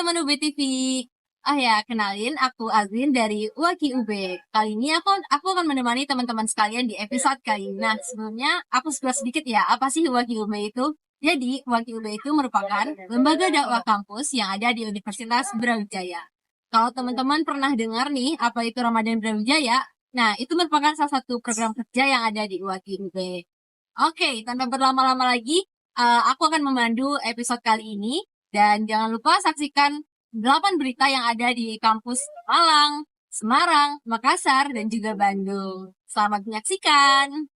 teman-teman UB TV. Ah ya, kenalin aku Azin dari UAKI UB. Kali ini aku akan menemani teman-teman sekalian di episode kali ini. Nah, sebelumnya aku sekilas sedikit ya, apa sih UAKI UB itu? Jadi, UAKI UB itu merupakan lembaga dakwah kampus yang ada di Universitas Brawijaya. Kalau teman-teman pernah dengar nih, apa itu Ramadan Brawijaya? Nah, itu merupakan salah satu program kerja yang ada di UAKI UB. Oke, tanpa berlama-lama lagi, aku akan memandu episode kali ini. Dan jangan lupa saksikan 8 berita yang ada di kampus Malang, Semarang, Makassar, dan juga Bandung. Selamat menyaksikan.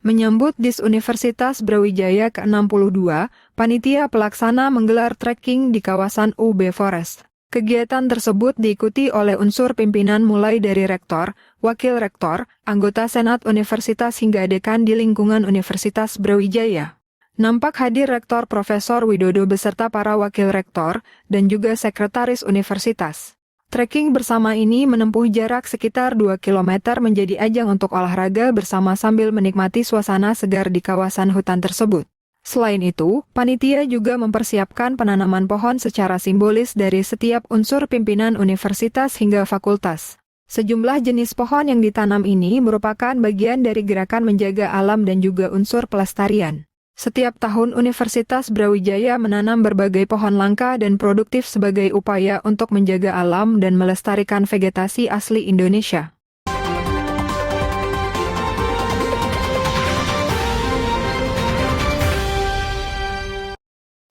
Menyambut DIS Universitas Brawijaya ke-62, panitia pelaksana menggelar trekking di kawasan UB Forest. Kegiatan tersebut diikuti oleh unsur pimpinan mulai dari rektor, wakil rektor, anggota senat universitas hingga dekan di lingkungan Universitas Brawijaya. Nampak hadir Rektor Profesor Widodo beserta para wakil rektor dan juga sekretaris universitas. Trekking bersama ini menempuh jarak sekitar 2 km menjadi ajang untuk olahraga bersama sambil menikmati suasana segar di kawasan hutan tersebut. Selain itu, panitia juga mempersiapkan penanaman pohon secara simbolis dari setiap unsur pimpinan universitas hingga fakultas. Sejumlah jenis pohon yang ditanam ini merupakan bagian dari gerakan menjaga alam dan juga unsur pelestarian. Setiap tahun Universitas Brawijaya menanam berbagai pohon langka dan produktif sebagai upaya untuk menjaga alam dan melestarikan vegetasi asli Indonesia.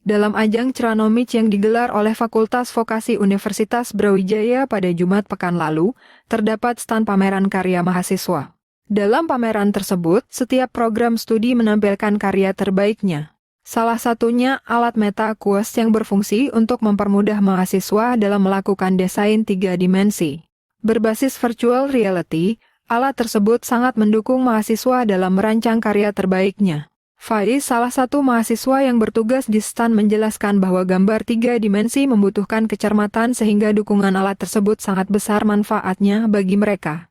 Dalam ajang Ceranomic yang digelar oleh Fakultas Vokasi Universitas Brawijaya pada Jumat pekan lalu, terdapat stand pameran karya mahasiswa. Dalam pameran tersebut, setiap program studi menampilkan karya terbaiknya. Salah satunya alat Meta Aquos yang berfungsi untuk mempermudah mahasiswa dalam melakukan desain 3 dimensi. Berbasis virtual reality, alat tersebut sangat mendukung mahasiswa dalam merancang karya terbaiknya. Faiz, salah satu mahasiswa yang bertugas di stand, menjelaskan bahwa gambar 3 dimensi membutuhkan kecermatan sehingga dukungan alat tersebut sangat besar manfaatnya bagi mereka.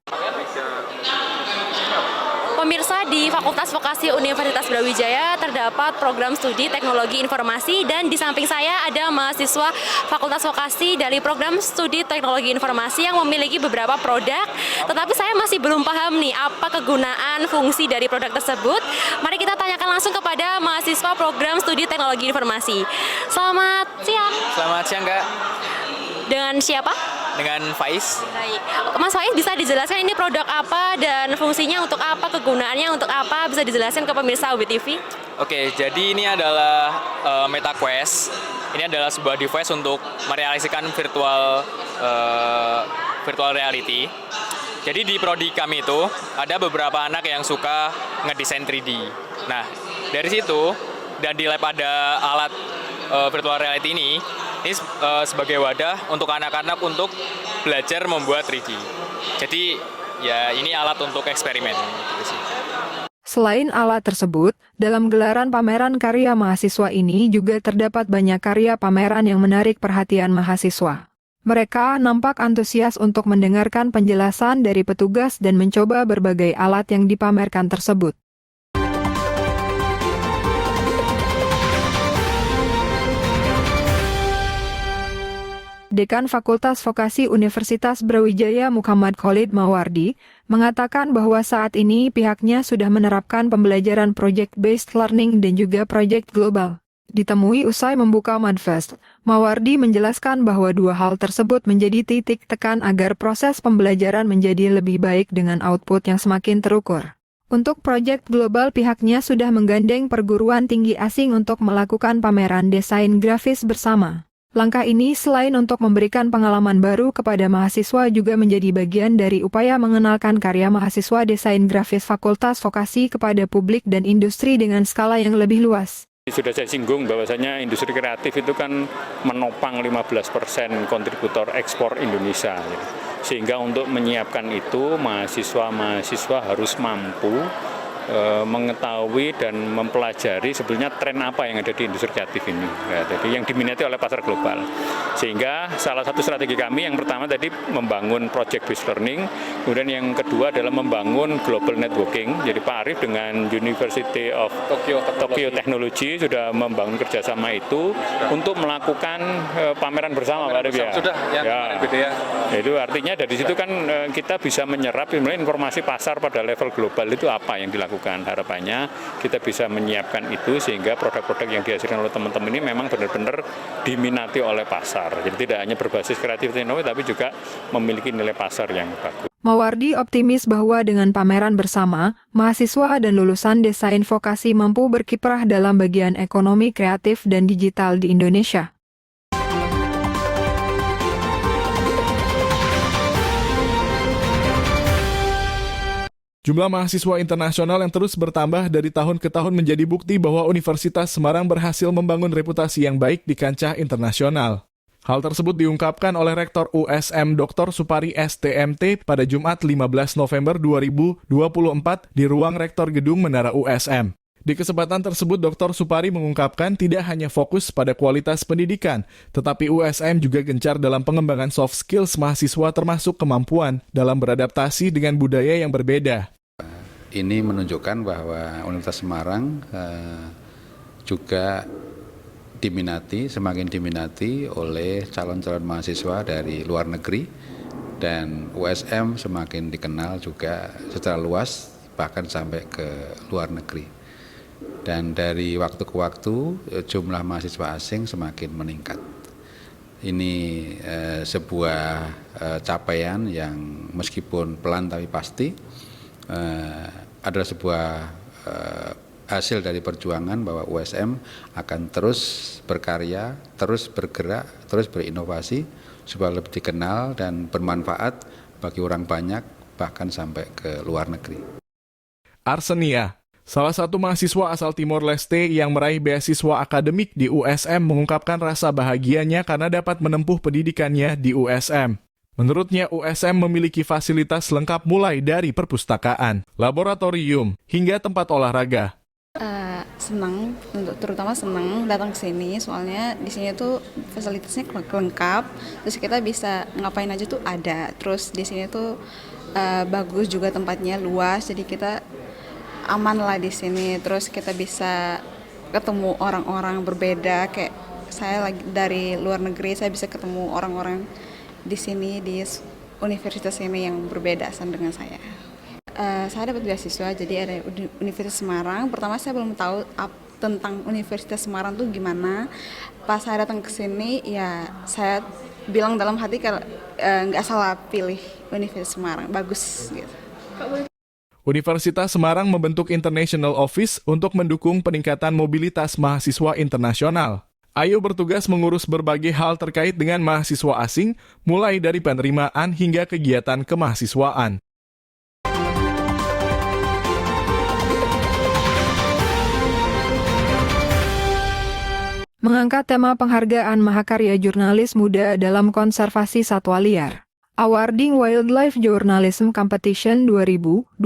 Pemirsa, di Fakultas Vokasi Universitas Brawijaya terdapat program studi teknologi informasi, dan di samping saya ada mahasiswa Fakultas Vokasi dari program studi teknologi informasi yang memiliki beberapa produk, tetapi saya masih belum paham nih apa kegunaan fungsi dari produk tersebut. Mari kita tanyakan langsung kepada mahasiswa program studi teknologi informasi. Selamat siang. Selamat siang, Kak. Dengan siapa? Dengan Faiz. Baik. Mas Faiz, bisa dijelaskan ini produk apa dan fungsinya untuk apa, kegunaannya untuk apa? Bisa dijelaskan ke pemirsa UB TV? Oke, jadi ini adalah MetaQuest. Ini adalah sebuah device untuk merealisasikan virtual reality. Jadi di prodi kami itu ada beberapa anak yang suka ngedesain 3D. Nah, dari situ dan di lab ada alat virtual reality ini sebagai wadah untuk anak-anak untuk belajar membuat 3D. Jadi ya ini alat untuk eksperimen gitu sih. Selain alat tersebut, dalam gelaran pameran karya mahasiswa ini juga terdapat banyak karya pameran yang menarik perhatian mahasiswa. Mereka nampak antusias untuk mendengarkan penjelasan dari petugas dan mencoba berbagai alat yang dipamerkan tersebut. Dekan Fakultas Vokasi Universitas Brawijaya Muhammad Khalid Mawardi mengatakan bahwa saat ini pihaknya sudah menerapkan pembelajaran project-based learning dan juga project global. Ditemui usai membuka Madfest, Mawardi menjelaskan bahwa dua hal tersebut menjadi titik tekan agar proses pembelajaran menjadi lebih baik dengan output yang semakin terukur. Untuk project global, pihaknya sudah menggandeng perguruan tinggi asing untuk melakukan pameran desain grafis bersama. Langkah ini selain untuk memberikan pengalaman baru kepada mahasiswa juga menjadi bagian dari upaya mengenalkan karya mahasiswa desain grafis Fakultas Vokasi kepada publik dan industri dengan skala yang lebih luas. Sudah saya singgung bahwasanya industri kreatif itu kan menopang 15% kontributor ekspor Indonesia. Sehingga untuk menyiapkan itu mahasiswa-mahasiswa harus mampu mengetahui dan mempelajari sebetulnya tren apa yang ada di industri kreatif ini. Ya, jadi yang diminati oleh pasar global. Sehingga salah satu strategi kami yang pertama tadi membangun project based learning, kemudian yang kedua adalah membangun global networking. Jadi Pak Arief dengan University of Tokyo Technology sudah membangun kerjasama itu untuk melakukan pameran bersama Pak Arief ya. Sudah ya. Itu artinya dari situ kan kita bisa menyerap informasi pasar pada level global itu apa yang dilakukan. Harapannya kita bisa menyiapkan itu sehingga produk-produk yang dihasilkan oleh teman-teman ini memang benar-benar diminati oleh pasar. Jadi tidak hanya berbasis kreatif teknologi tapi juga memiliki nilai pasar yang bagus. Mawardi optimis bahwa dengan pameran bersama, mahasiswa dan lulusan desain vokasi mampu berkiprah dalam bagian ekonomi kreatif dan digital di Indonesia. Jumlah mahasiswa internasional yang terus bertambah dari tahun ke tahun menjadi bukti bahwa Universitas Semarang berhasil membangun reputasi yang baik di kancah internasional. Hal tersebut diungkapkan oleh Rektor USM Dr. Supari STMT pada Jumat 15 November 2024 di ruang Rektor Gedung Menara USM. Di kesempatan tersebut, Dr. Supari mengungkapkan tidak hanya fokus pada kualitas pendidikan, tetapi USM juga gencar dalam pengembangan soft skills mahasiswa termasuk kemampuan dalam beradaptasi dengan budaya yang berbeda. Ini menunjukkan bahwa Universitas Semarang juga semakin diminati oleh calon-calon mahasiswa dari luar negeri, dan USM semakin dikenal juga secara luas bahkan sampai ke luar negeri. Dan dari waktu ke waktu jumlah mahasiswa asing semakin meningkat. Ini sebuah capaian yang meskipun pelan tapi pasti adalah sebuah hasil dari perjuangan bahwa USM akan terus berkarya, terus bergerak, terus berinovasi supaya lebih dikenal dan bermanfaat bagi orang banyak bahkan sampai ke luar negeri. Arsenia, salah satu mahasiswa asal Timor Leste yang meraih beasiswa akademik di USM mengungkapkan rasa bahagianya karena dapat menempuh pendidikannya di USM. Menurutnya, USM memiliki fasilitas lengkap mulai dari perpustakaan, laboratorium, hingga tempat olahraga. Senang, terutama senang datang ke sini, soalnya di sini tuh fasilitasnya lengkap, terus kita bisa ngapain aja tuh ada. Terus di sini tuh bagus juga, tempatnya luas, jadi kita aman lah di sini. Terus kita bisa ketemu orang-orang berbeda, kayak saya lagi dari luar negeri, saya bisa ketemu orang-orang di sini di universitas ini yang berbeda dengan saya. Saya dapat beasiswa, jadi ada Universitas Semarang. Pertama saya belum tahu tentang Universitas Semarang tuh gimana. Pas saya datang ke sini, ya saya bilang dalam hati kalau nggak salah pilih Universitas Semarang, bagus gitu. Universitas Semarang membentuk International Office untuk mendukung peningkatan mobilitas mahasiswa internasional. Ayu bertugas mengurus berbagai hal terkait dengan mahasiswa asing, mulai dari penerimaan hingga kegiatan kemahasiswaan. Mengangkat tema penghargaan Mahakarya Jurnalis Muda dalam Konservasi Satwa Liar. Awarding Wildlife Journalism Competition 2024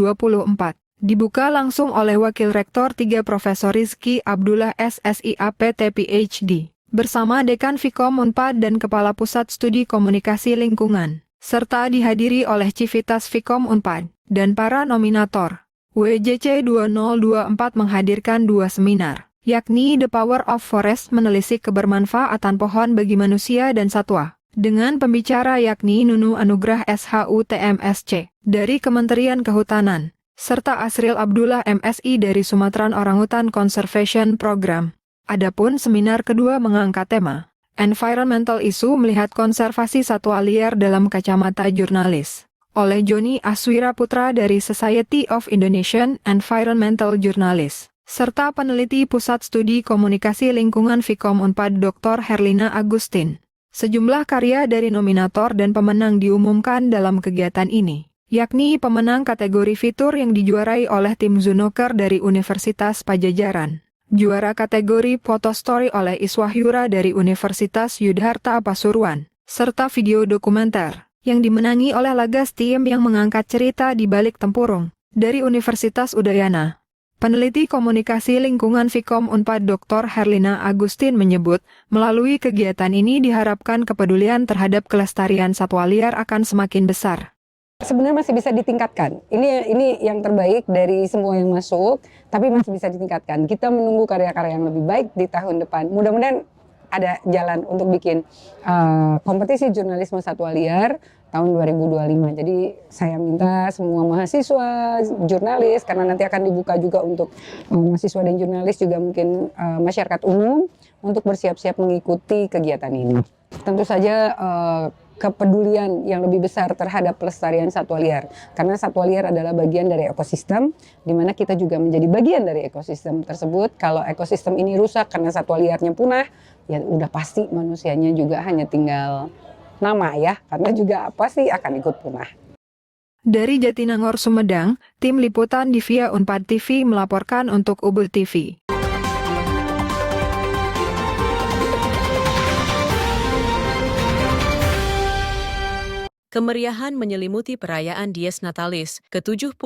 dibuka langsung oleh Wakil Rektor 3 Profesor Rizky Abdullah SSIAPT PhD, bersama Dekan Fikom Unpad dan Kepala Pusat Studi Komunikasi Lingkungan, serta dihadiri oleh Civitas Fikom Unpad dan para nominator. WJC 2024 menghadirkan 2 seminar, yakni The Power of Forest menelisik kebermanfaatan pohon bagi manusia dan satwa, dengan pembicara yakni Nunu Anugrah SHUTMSC dari Kementerian Kehutanan, serta Asril Abdullah MSI dari Sumatera Orangutan Conservation Program. Adapun seminar kedua mengangkat tema Environmental Issue melihat konservasi satwa liar dalam kacamata jurnalis, oleh Joni Aswira Putra dari Society of Indonesian Environmental Journalists, serta peneliti Pusat Studi Komunikasi Lingkungan Fikom Unpad Dr. Herlina Agustin. Sejumlah karya dari nominator dan pemenang diumumkan dalam kegiatan ini, yakni pemenang kategori fitur yang dijuarai oleh tim Zunoker dari Universitas Pajajaran, juara kategori foto story oleh Iswahyura dari Universitas Yudharta Pasuruan, serta video dokumenter yang dimenangi oleh Lagas Tim yang mengangkat cerita di balik tempurung dari Universitas Udayana. Peneliti komunikasi lingkungan Vkom Unpad Dr. Herlina Agustin menyebut, melalui kegiatan ini diharapkan kepedulian terhadap kelestarian satwa liar akan semakin besar. Sebenarnya masih bisa ditingkatkan. Ini yang terbaik dari semua yang masuk, tapi masih bisa ditingkatkan. Kita menunggu karya-karya yang lebih baik di tahun depan. Mudah-mudahan ada jalan untuk bikin kompetisi jurnalisme satwa liar tahun 2025. Jadi saya minta semua mahasiswa, jurnalis, karena nanti akan dibuka juga untuk mahasiswa dan jurnalis, juga mungkin masyarakat umum, untuk bersiap-siap mengikuti kegiatan ini. Tentu saja kepedulian yang lebih besar terhadap pelestarian satwa liar. Karena satwa liar adalah bagian dari ekosistem, di mana kita juga menjadi bagian dari ekosistem tersebut. Kalau ekosistem ini rusak karena satwa liarnya punah, ya udah pasti manusianya juga hanya tinggal nama ya, karena juga pasti akan ikut punah. Dari Jatinangor, Sumedang, tim liputan Divia Unpad TV melaporkan untuk Ubud TV. Kemeriahan menyelimuti perayaan Dies Natalis ke-76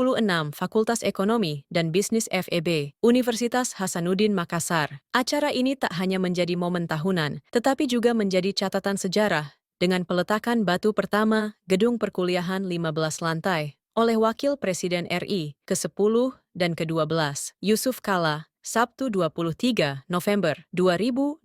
Fakultas Ekonomi dan Bisnis FEB, Universitas Hasanuddin Makassar. Acara ini tak hanya menjadi momen tahunan, tetapi juga menjadi catatan sejarah dengan peletakan batu pertama gedung perkuliahan 15 lantai oleh Wakil Presiden RI ke-10 dan ke-12, Yusuf Kala, Sabtu 23 November 2024.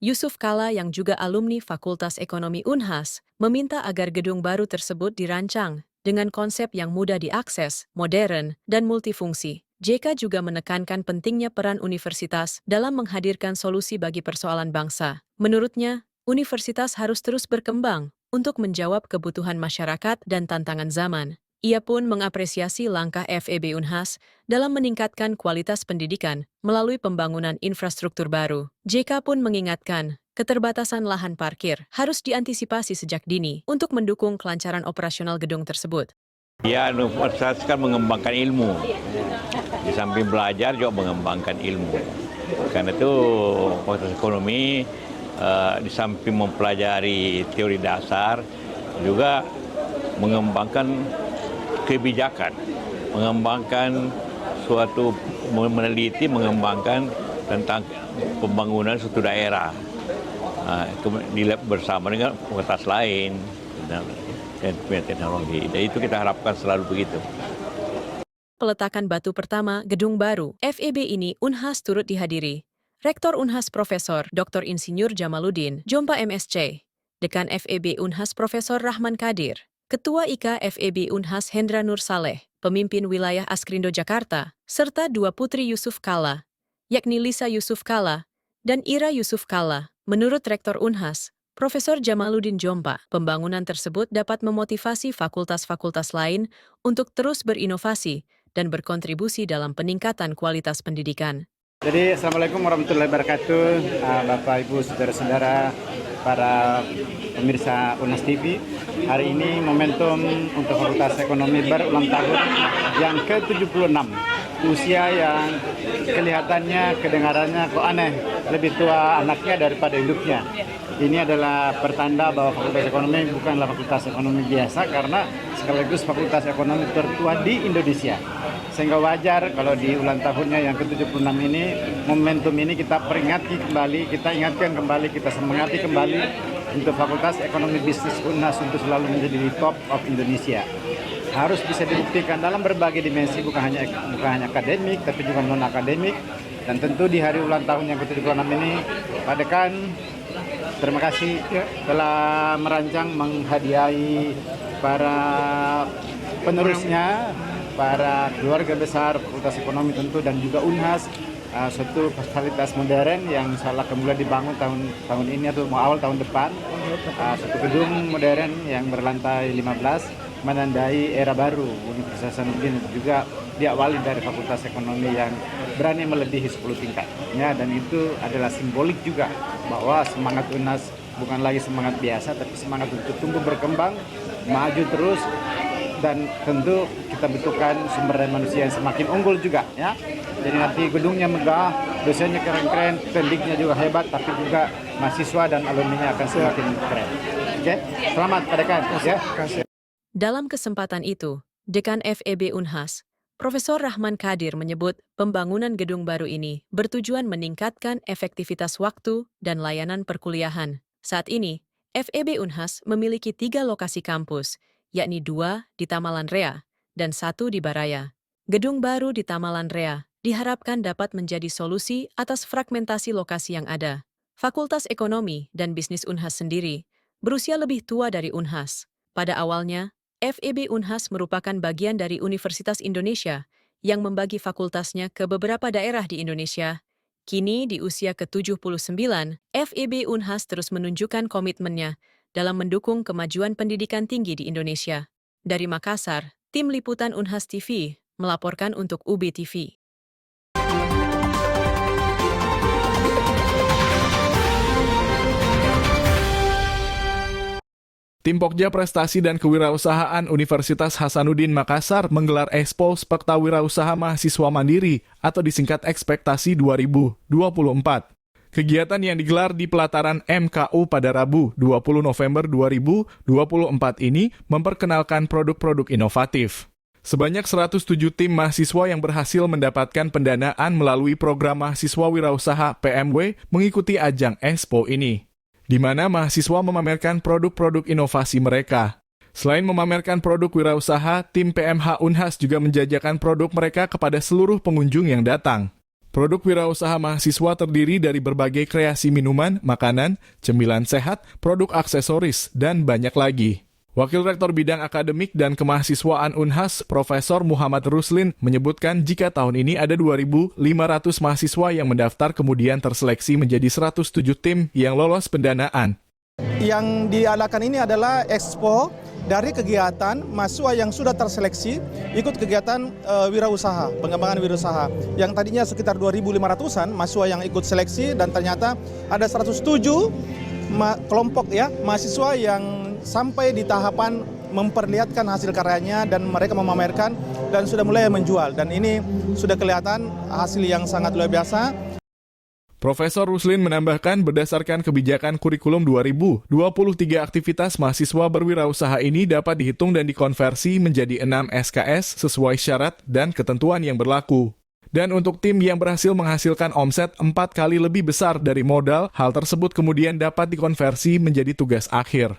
Yusuf Kala yang juga alumni Fakultas Ekonomi Unhas meminta agar gedung baru tersebut dirancang dengan konsep yang mudah diakses, modern, dan multifungsi. JK juga menekankan pentingnya peran universitas dalam menghadirkan solusi bagi persoalan bangsa. Menurutnya, universitas harus terus berkembang untuk menjawab kebutuhan masyarakat dan tantangan zaman. Ia pun mengapresiasi langkah FEB Unhas dalam meningkatkan kualitas pendidikan melalui pembangunan infrastruktur baru. JK pun mengingatkan, keterbatasan lahan parkir harus diantisipasi sejak dini untuk mendukung kelancaran operasional gedung tersebut. Ya, universitas kan mengembangkan ilmu. Di samping belajar juga mengembangkan ilmu. Karena itu Fakultas Ekonomi di samping mempelajari teori dasar juga mengembangkan kebijakan, mengembangkan suatu meneliti, mengembangkan tentang pembangunan suatu daerah. Itu dilihat bersama dengan fakultas lain dan teknologi. Dan itu kita harapkan selalu begitu. Peletakan batu pertama gedung baru FEB ini Unhas turut dihadiri Rektor Unhas Profesor Dr. Insinyur Jamaluddin Jompa MSc, Dekan FEB Unhas Profesor Rahman Kadir, Ketua IKA FEB Unhas Hendra Nur Saleh, Pemimpin Wilayah Askrindo Jakarta, serta dua putri Yusuf Kala, yakni Lisa Yusuf Kala dan Ira Yusuf Kala. Menurut Rektor Unhas, Profesor Jamaluddin Jompa, pembangunan tersebut dapat memotivasi fakultas-fakultas lain untuk terus berinovasi dan berkontribusi dalam peningkatan kualitas pendidikan. Jadi Assalamualaikum warahmatullahi wabarakatuh, Bapak Ibu Saudara-saudara, para pemirsa Unas TV. Hari ini momentum untuk Fakultas Ekonomi berulang tahun yang ke-76. Usia yang kelihatannya, kedengarannya kok aneh, lebih tua anaknya daripada induknya. Ini adalah pertanda bahwa Fakultas Ekonomi bukanlah Fakultas Ekonomi biasa, karena sekaligus Fakultas Ekonomi tertua di Indonesia. Sehingga wajar kalau di ulang tahunnya yang ke-76 ini, momentum ini kita peringati kembali, kita ingatkan kembali, kita semangati kembali untuk Fakultas Ekonomi Bisnis Unhas untuk selalu menjadi di top of Indonesia. Harus bisa dibuktikan dalam berbagai dimensi, bukan hanya akademik, tapi juga non-akademik. Dan tentu di hari ulang tahun yang ke-76 ini, Pak Dekan, terima kasih telah merancang menghadiahi para penerusnya, para keluarga besar Fakultas Ekonomi tentu, dan juga Unhas, suatu fasilitas modern yang insya Allah kemudian dibangun tahun ini atau awal tahun depan, suatu gedung modern yang berlantai 15 menandai era baru Universitas Hasanuddin, juga diawali dari Fakultas Ekonomi yang berani melebihi 10 tingkat. Ya, dan itu adalah simbolik juga bahwa semangat Unhas bukan lagi semangat biasa, tapi semangat untuk tumbuh berkembang, maju terus, dan tentu kita butuhkan sumber daya manusia yang semakin unggul juga, ya. Jadi nanti gedungnya megah, dosennya keren-keren, pendidiknya juga hebat, tapi juga mahasiswa dan alumninya akan semakin keren. Oke, selamat Pak Dekan. Ya. Dalam kesempatan itu, Dekan FEB Unhas, Profesor Rahman Kadir menyebut pembangunan gedung baru ini bertujuan meningkatkan efektivitas waktu dan layanan perkuliahan. Saat ini, FEB Unhas memiliki 3 lokasi kampus, yakni 2 di Tamalan Rea dan 1 di Baraya. Gedung baru di Tamalan Rea diharapkan dapat menjadi solusi atas fragmentasi lokasi yang ada. Fakultas Ekonomi dan Bisnis Unhas sendiri berusia lebih tua dari Unhas. Pada awalnya, FEB Unhas merupakan bagian dari Universitas Indonesia yang membagi fakultasnya ke beberapa daerah di Indonesia. Kini di usia ke-79, FEB Unhas terus menunjukkan komitmennya dalam mendukung kemajuan pendidikan tinggi di Indonesia. Dari Makassar, tim liputan Unhas TV melaporkan untuk UB TV. Tim Pokja Prestasi dan Kewirausahaan Universitas Hasanuddin Makassar menggelar Expo Spekta Wirausaha Mahasiswa Mandiri atau disingkat Ekspektasi 2024. Kegiatan yang digelar di pelataran MKU pada Rabu 20 November 2024 ini memperkenalkan produk-produk inovatif. Sebanyak 107 tim mahasiswa yang berhasil mendapatkan pendanaan melalui program Mahasiswa Wirausaha PMW mengikuti ajang Expo ini, di mana mahasiswa memamerkan produk-produk inovasi mereka. Selain memamerkan produk wirausaha, tim PMH Unhas juga menjajakan produk mereka kepada seluruh pengunjung yang datang. Produk wirausaha mahasiswa terdiri dari berbagai kreasi minuman, makanan, cemilan sehat, produk aksesoris, dan banyak lagi. Wakil Rektor Bidang Akademik dan Kemahasiswaan Unhas, Profesor Muhammad Ruslin, menyebutkan jika tahun ini ada 2.500 mahasiswa yang mendaftar kemudian terseleksi menjadi 107 tim yang lolos pendanaan. Yang diadakan ini adalah expo dari kegiatan mahasiswa yang sudah terseleksi ikut kegiatan wirausaha, pengembangan wirausaha. Yang tadinya sekitar 2.500-an mahasiswa yang ikut seleksi dan ternyata ada 107 kelompok ya mahasiswa yang sampai di tahapan memperlihatkan hasil karyanya dan mereka memamerkan dan sudah mulai menjual, dan ini sudah kelihatan hasil yang sangat luar biasa. Profesor Ruslin menambahkan berdasarkan kebijakan kurikulum 2023 aktivitas mahasiswa berwirausaha ini dapat dihitung dan dikonversi menjadi 6 SKS sesuai syarat dan ketentuan yang berlaku. Dan untuk tim yang berhasil menghasilkan omset 4 kali lebih besar dari modal, hal tersebut kemudian dapat dikonversi menjadi tugas akhir.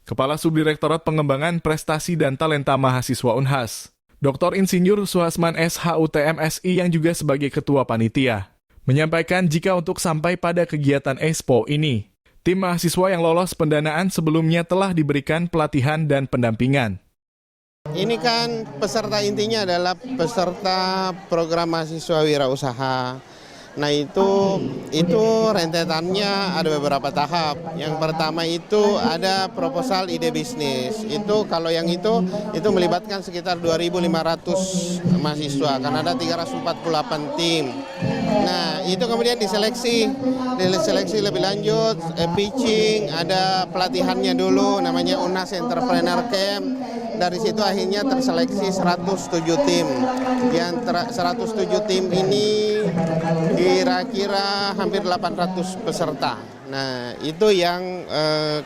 Kepala Subdirektorat Pengembangan Prestasi dan Talenta Mahasiswa Unhas, Dr. Insinyur Suhasman SHUTMSI yang juga sebagai Ketua Panitia, menyampaikan jika untuk sampai pada kegiatan Expo ini, tim mahasiswa yang lolos pendanaan sebelumnya telah diberikan pelatihan dan pendampingan. Ini kan peserta intinya adalah peserta program mahasiswa wirausaha. Nah itu rentetannya ada beberapa tahap. Yang pertama itu ada proposal ide bisnis. Itu kalau yang itu melibatkan sekitar 2.500 mahasiswa karena ada 348 tim. Nah itu kemudian diseleksi lebih lanjut, pitching, ada pelatihannya dulu namanya Unhas Entrepreneur Camp. Dari situ akhirnya terseleksi 107 tim. Yang 107 tim ini kira-kira hampir 800 peserta. Nah, itu yang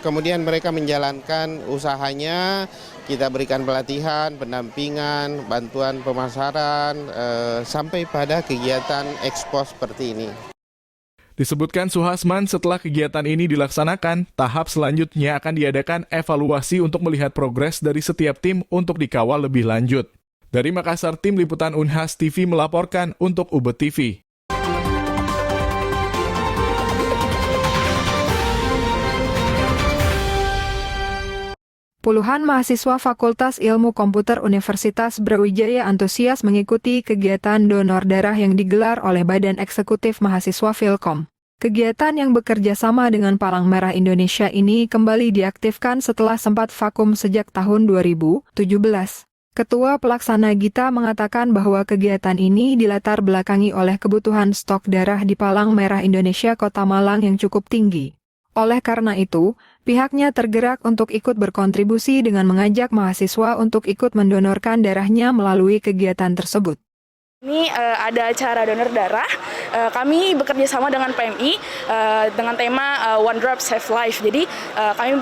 kemudian mereka menjalankan usahanya, kita berikan pelatihan, pendampingan, bantuan pemasaran, sampai pada kegiatan ekspor seperti ini. Disebutkan Suhasman setelah kegiatan ini dilaksanakan, tahap selanjutnya akan diadakan evaluasi untuk melihat progres dari setiap tim untuk dikawal lebih lanjut. Dari Makassar, tim liputan Unhas TV melaporkan untuk UB TV. Puluhan mahasiswa Fakultas Ilmu Komputer Universitas Brawijaya antusias mengikuti kegiatan donor darah yang digelar oleh Badan Eksekutif Mahasiswa Filkom. Kegiatan yang bekerja sama dengan Palang Merah Indonesia ini kembali diaktifkan setelah sempat vakum sejak tahun 2017. Ketua Pelaksana Gita mengatakan bahwa kegiatan ini dilatar belakangi oleh kebutuhan stok darah di Palang Merah Indonesia Kota Malang yang cukup tinggi. Oleh karena itu, pihaknya tergerak untuk ikut berkontribusi dengan mengajak mahasiswa untuk ikut mendonorkan darahnya melalui kegiatan tersebut. Ini ada acara donor darah, kami bekerja sama dengan PMI dengan tema One Drop Save Life. Jadi kami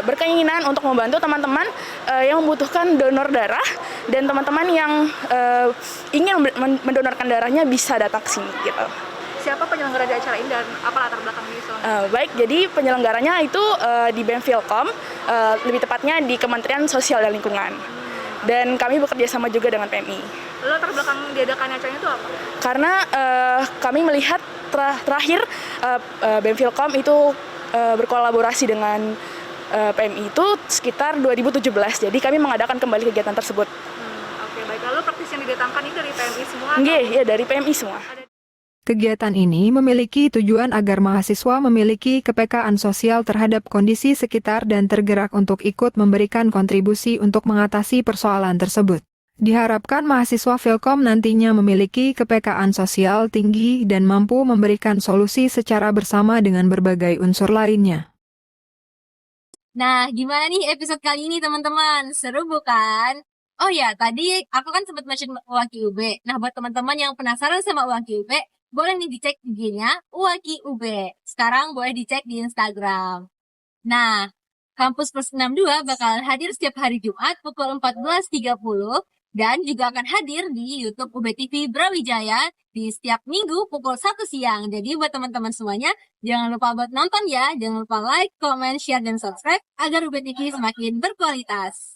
berkeinginan untuk membantu teman-teman yang membutuhkan donor darah dan teman-teman yang ingin mendonorkan darahnya bisa datang ke sini gitu. Siapa penyelenggara di acara ini dan apa latar belakangnya? Baik, jadi penyelenggaranya itu di BEM Philkom, lebih tepatnya di Kementerian Sosial dan Lingkungan. Dan kami bekerja sama juga dengan PMI. Latar belakang diadakannya acara itu apa? Karena kami melihat terakhir BEM Philkom itu berkolaborasi dengan PMI itu sekitar 2017. Jadi kami mengadakan kembali kegiatan tersebut. Oke, baik. Lalu praktis yang didatangkan ini dari PMI semua? Nggih, ya dari PMI semua. Kegiatan ini memiliki tujuan agar mahasiswa memiliki kepekaan sosial terhadap kondisi sekitar dan tergerak untuk ikut memberikan kontribusi untuk mengatasi persoalan tersebut. Diharapkan mahasiswa Philkom nantinya memiliki kepekaan sosial tinggi dan mampu memberikan solusi secara bersama dengan berbagai unsur lainnya. Nah, gimana nih episode kali ini teman-teman? Seru bukan? Oh ya, tadi aku kan sempat mention UAKI UB. Nah, buat teman-teman yang penasaran sama UAKI UB, boleh nih dicek IG-nya UAKI UB. Sekarang boleh dicek di Instagram. Nah, Kampus Plus 62 bakalan hadir setiap hari Jumat pukul 14.30 dan juga akan hadir di YouTube UB TV Brawijaya di setiap minggu pukul 1 siang. Jadi buat teman-teman semuanya, jangan lupa buat nonton ya. Jangan lupa like, comment, share, dan subscribe agar UB TV semakin berkualitas.